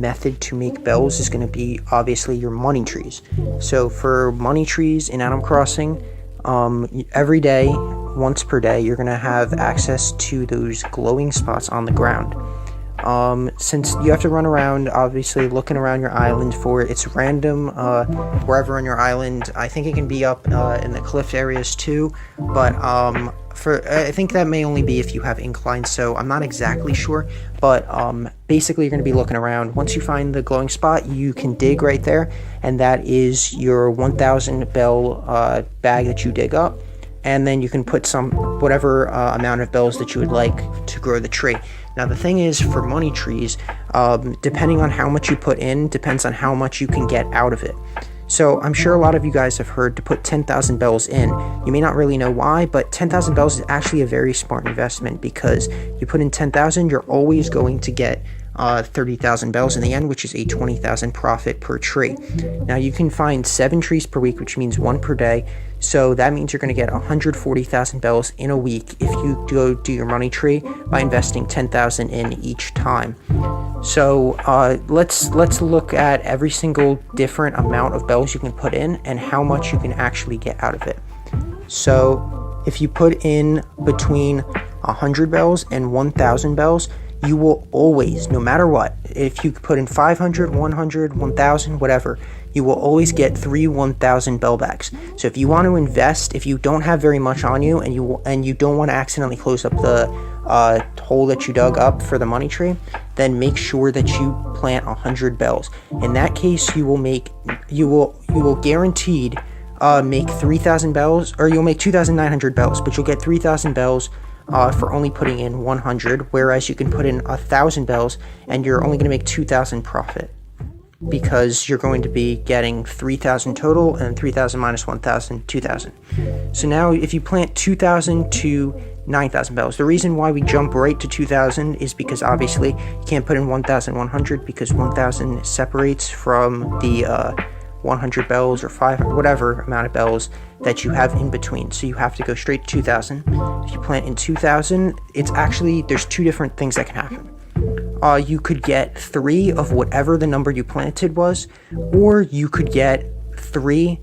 method to make bells is going to be obviously your money trees. So for money trees in Animal Crossing, every day, once per day, you're going to have access to those glowing spots on the ground. Since you have to run around, obviously looking around your island for it, it's random wherever on your island. I think it can be up in the cliff areas too, but I think that may only be if you have inclines, so I'm not exactly sure, but basically you're going to be looking around. Once you find the glowing spot, you can dig right there, and that is your 1,000 bell bag that you dig up, and then you can put whatever amount of bells that you would like to grow the tree. Now the thing is, for money trees, depending on how much you put in, depends on how much you can get out of it. So I'm sure a lot of you guys have heard to put 10,000 bells in. You may not really know why, but 10,000 bells is actually a very smart investment, because you put in 10,000, you're always going to get 30,000 bells in the end, which is a 20,000 profit per tree. Now you can find 7 trees per week, which means 1 per day. So that means you're going to get 140,000 bells in a week if you go do your money tree by investing 10,000 in each time. So let's look at every single different amount of bells you can put in and how much you can actually get out of it. So if you put in between 100 bells and 1,000 bells, you will always, no matter what, if you put in 500, 100, 1,000, whatever, you will always get 3 1,000 bell bags. So if you want to invest, if you don't have very much on you and you don't want to accidentally close up the hole that you dug up for the money tree, then make sure that you plant 100 bells. In that case, you will guaranteed make 3,000 bells, or you'll make 2,900 bells, but you'll get 3,000 bells for only putting in 100, whereas you can put in 1,000 bells and you're only going to make 2,000 profit, because you're going to be getting 3,000 total, and 3,000 minus 1,000, 2,000. So now if you plant 2,000 to 9,000 bells, the reason why we jump right to 2,000 is because obviously you can't put in 1,100, because 1,000 separates from the 100 bells or 500, whatever amount of bells that you have in between. So you have to go straight to 2,000. If you plant in 2,000, there's 2 different things that can happen. You could get 3 of whatever the number you planted was, or you could get 3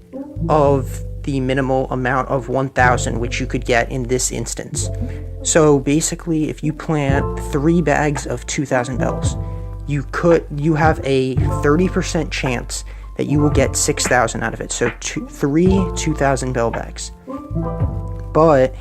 of the minimal amount of 1,000, which you could get in this instance. So basically, if you plant 3 bags of 2,000 bells, you have a 30% chance that you will get 6,000 out of it. So 3 2,000 bell bags. But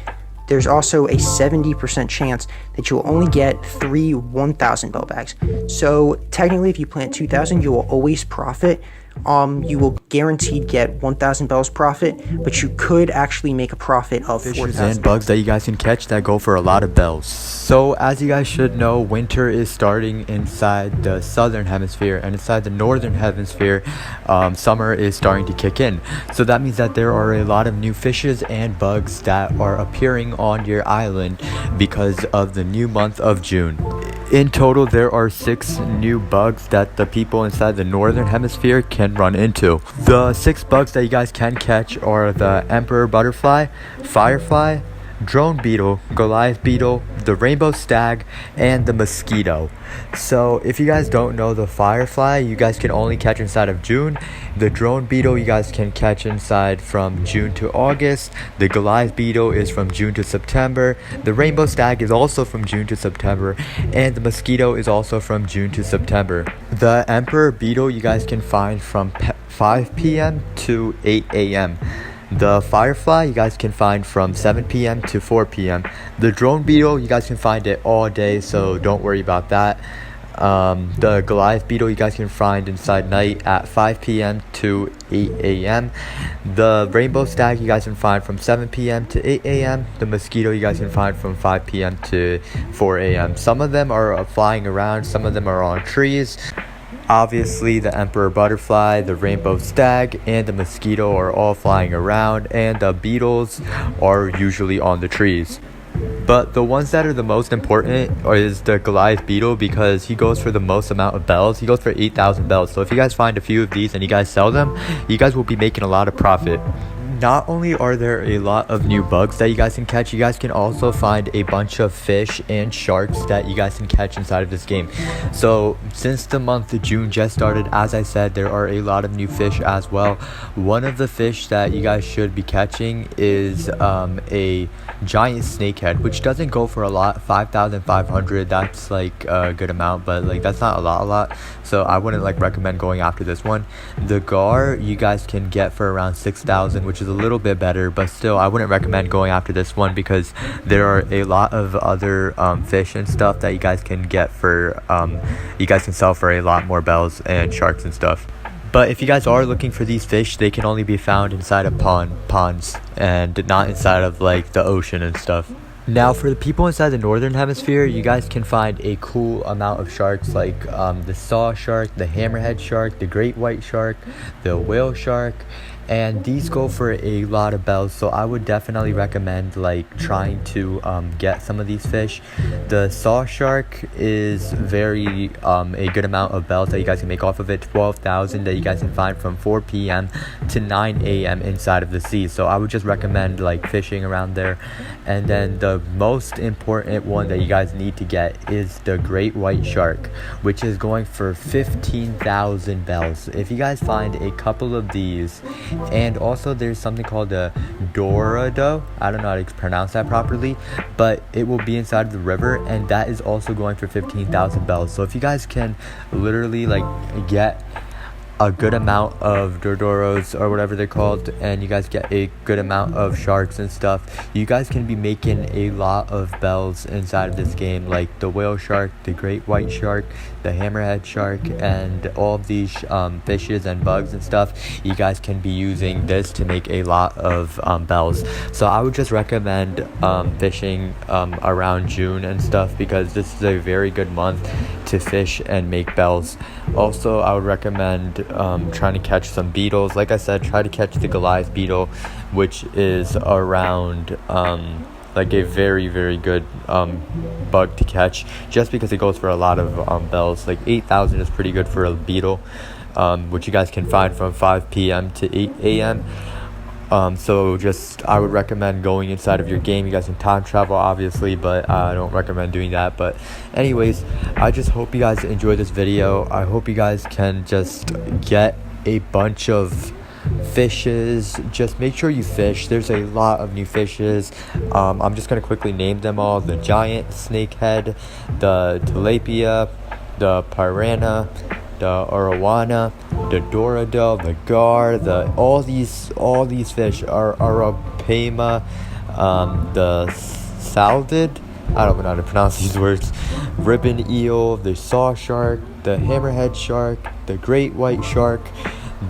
there's also a 70% chance that you will only get 3 1,000 bell bags. So technically, if you plant 2,000, you will always profit. You will guaranteed get 1,000 bells profit, but you could actually make a profit of 4,000. And bugs that you guys can catch that go for a lot of bells. So as you guys should know, winter is starting inside the southern hemisphere, and inside the northern hemisphere, summer is starting to kick in. So that means that there are a lot of new fishes and bugs that are appearing on your island because of the new month of June. In total, there are 6 new bugs that the people inside the northern hemisphere can run into. The 6 bugs that you guys can catch are the emperor butterfly, firefly, drone beetle, Goliath beetle, the rainbow stag, and the mosquito. So if you guys don't know, the firefly you guys can only catch inside of June. The drone beetle you guys can catch inside from June to August. The Goliath beetle is from June to September. The rainbow stag is also from June to September, and the mosquito is also from June to September. The emperor beetle you guys can find from 5 p.m. to 8 a.m. The firefly you guys can find from 7 p.m. to 4 p.m. The drone beetle you guys can find it all day, so don't worry about that. The Goliath beetle you guys can find inside night at 5 p.m. to 8 a.m. The rainbow stag you guys can find from 7 p.m. to 8 a.m. The mosquito you guys can find from 5 p.m. to 4 a.m. Some of them are flying around, some of them are on trees. Obviously, the emperor butterfly, the rainbow stag, and the mosquito are all flying around, and the beetles are usually on the trees. But the ones that are the most important is the Goliath beetle, because he goes for the most amount of bells. He goes for 8,000 bells. So if you guys find a few of these and you guys sell them, you guys will be making a lot of profit. not only are there a lot of new bugs that you guys can catch, you guys can also find a bunch of fish and sharks that you guys can catch inside of this game. So since the month of June just started, as I said, there are a lot of new fish as well. One of the fish that you guys should be catching is a giant snakehead, which doesn't go for a lot. 5,500, that's like a good amount, but like that's not a lot, so I wouldn't like recommend going after this one. The gar you guys can get for around 6,000, which is a little bit better, but still I wouldn't recommend going after this one because there are a lot of other fish and stuff that you guys can get for you guys can sell for a lot more bells and sharks and stuff. But if you guys are looking for these fish, they can only be found inside of ponds and not inside of like the ocean and stuff. Now for the people inside the northern hemisphere, you guys can find a cool amount of sharks like the saw shark, the hammerhead shark, the great white shark, the whale shark, and these go for a lot of bells, so I would definitely recommend like trying to get some of these fish. The saw shark is very a good amount of bells that you guys can make off of it. 12,000 that you guys can find from 4 p.m. to 9 a.m. inside of the sea, so I would just recommend like fishing around there. And then the most important one that you guys need to get is the great white shark, which is going for 15,000 bells. If you guys find a couple of these, and also there's something called a dorado, I don't know how to pronounce that properly, but it will be inside of the river, and that is also going for 15,000 bells. So if you guys can literally like get a good amount of dordoros or whatever they're called, and you guys get a good amount of sharks and stuff, you guys can be making a lot of bells inside of this game, like the whale shark, the great white shark, the hammerhead shark, and all of these fishes and bugs and stuff. You guys can be using this to make a lot of bells. So I would just recommend fishing around June and stuff, because this is a very good month to fish and make bells. Also, I would recommend trying to catch some beetles. Like I said, try to catch the Goliath Beetle, which is around like a very good bug to catch, just because it goes for a lot of bells. Like 8,000 is pretty good for a beetle, which you guys can find from 5 p.m. to 8 a.m. So just I would recommend going inside of your game. You guys can time travel obviously, but I don't recommend doing that. But anyways, I just hope you guys enjoy this video. I hope you guys can just get a bunch of fishes. Just make sure you fish. There's a lot of new fishes. I'm just gonna quickly name them all: the giant snakehead, the tilapia, the piranha, the arowana, the dorado, the gar, all these fish are arapema, the salted, I don't know how to pronounce these words, ribbon eel, the saw shark, the hammerhead shark, the great white shark,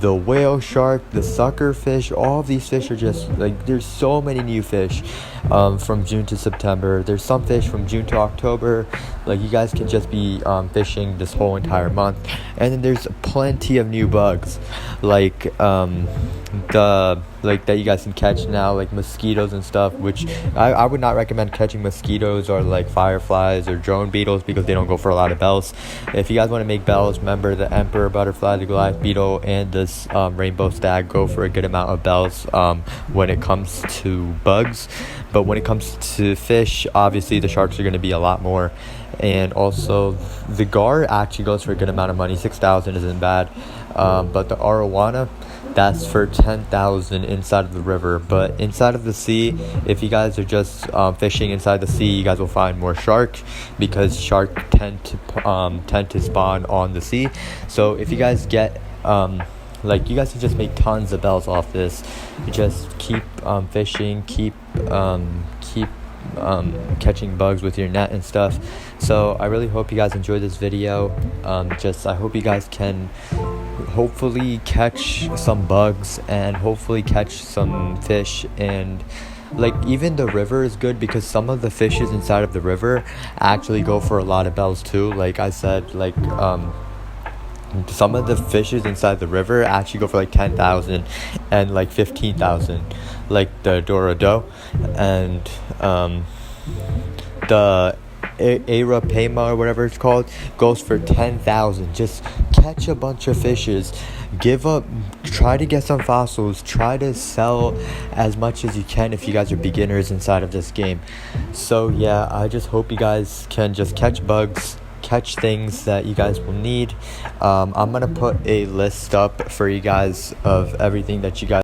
the whale shark, the sucker fish. All of these fish are just like, there's so many new fish from June to September. There's some fish from June to October. Like, you guys can just be fishing this whole entire month. And then there's plenty of new bugs, like that you guys can catch now, like mosquitoes and stuff, which I would not recommend catching mosquitoes or like fireflies or drone beetles, because they don't go for a lot of bells. If you guys want to make bells, remember the emperor butterfly, the Goliath beetle, and this rainbow stag go for a good amount of bells when it comes to bugs. But when it comes to fish, obviously the sharks are going to be a lot more. And also the gar actually goes for a good amount of money. 6,000 isn't bad. But the arowana, that's for 10,000 inside of the river. But inside of the sea, if you guys are just fishing inside the sea, you guys will find more sharks, because sharks tend to spawn on the sea. So if you guys get like, you guys can just make tons of bells off this. You just keep fishing, keep catching bugs with your net and stuff. So I really hope you guys enjoyed this video. I hope you guys can hopefully catch some bugs and hopefully catch some fish. And like, even the river is good, because some of the fishes inside of the river actually go for a lot of bells too. Like I said, like some of the fishes inside the river actually go for like 10,000 and like 15,000, like the dorado and the arapema or whatever it's called goes for 10,000. Just catch a bunch of fishes, try to get some fossils, try to sell as much as you can if you guys are beginners inside of this game. So yeah, I just hope you guys can just catch bugs, catch things that you guys will need. I'm gonna put a list up for you guys of everything that you guys